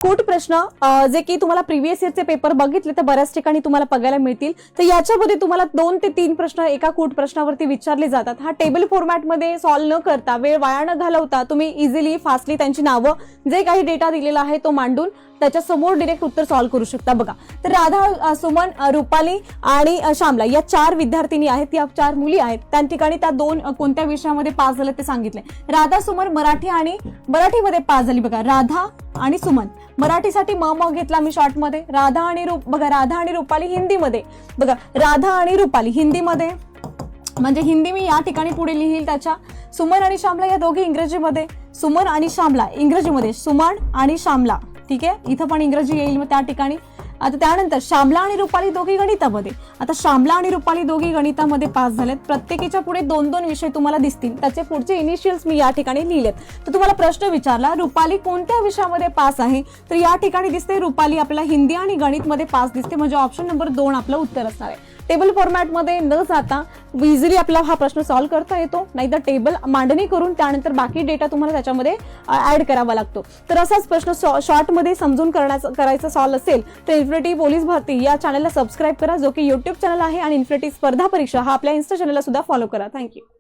Coat प्रश्न जे की तुम्हाला प्रिव्हियस इयरचे पेपर बघितले तर बऱ्याच ठिकाणी तुम्हाला बघायला मिळतील। तर याच्यामध्ये तुम्हाला 2 ते 3 प्रश्न एका कोट प्रश्नावरती विचारले जातात। हा टेबल फॉर्मॅटमध्ये सॉल्व्ह न करता, वेळ वाया न घालवता तुम्ही इझिली फास्टली त्यांची नावं जे काही डेटा दिलेला आहे तो मांडून त्याच्या समोर डायरेक्ट उत्तर सॉल्व्ह करू शकता। बघा, तर राधा, सुमन, रुपाली आणि श्यामला या 4 विद्यार्थिनी आहेत, या 4 मुली आहेत। त्या ठिकाणी त्या 2 कोणत्या विषयामध्ये पास झाले ते सांगितले। राधा सुमन मराठीमध्ये पास झाली। बघा, राधा आणि सुमन मराठीसाठी म घेतला मी शॉर्ट मध्ये। राधा आणि रुपाली हिंदीमध्ये। बघा, राधा आणि रुपाली हिंदीमध्ये, म्हणजे हिंदी मी या ठिकाणी पुढे लिहिल त्याच्या। सुमन आणि श्यामला या दोघी इंग्रजीमध्ये, सुमन आणि श्यामला इंग्रजीमध्ये, सुमन आणि श्यामला, ठीक आहे, इथं पण इंग्रजी येईल मग त्या ठिकाणी। आता त्यानंतर श्यामला आणि रुपाली दोघी गणितामध्ये। आता श्यामला आणि रुपाली दोघी गणितामध्ये पास झालेत। प्रत्येकीच्या पुढे 2-2 विषय तुम्हाला दिसतील, त्याचे पुढचे इनिशियल्स मी या ठिकाणी लिहिलेत। तर तुम्हाला प्रश्न विचारला रुपाली कोणत्या विषयामध्ये पास आहे, तर या ठिकाणी दिसते रुपाली आपल्याला हिंदी आणि गणित मध्ये पास दिसते, म्हणजे ऑप्शन नंबर 2 आपलं उत्तर असणार आहे। टेबल फॉर्मॅटमध्ये न जाता इझिली आपला हा प्रश्न सॉल्व्ह करता येतो, नाहीतर टेबल मांडणी करून त्यानंतर बाकी डेटा तुम्हाला त्याच्यामध्ये ऍड करावा लागतो। तर असाच प्रश्न शॉर्ट मध्ये समजून करायचा सॉल्व्ह असेल तर इन्फिनिटी पोलीस भरती या चॅनलला सबस्क्राईब करा, जो की YouTube चॅनल आहे, आणि इन्फिनिटी स्पर्धा परीक्षा हा आपल्या इन्स्टा चॅनलला सुद्धा फॉलो करा। थँक्यू।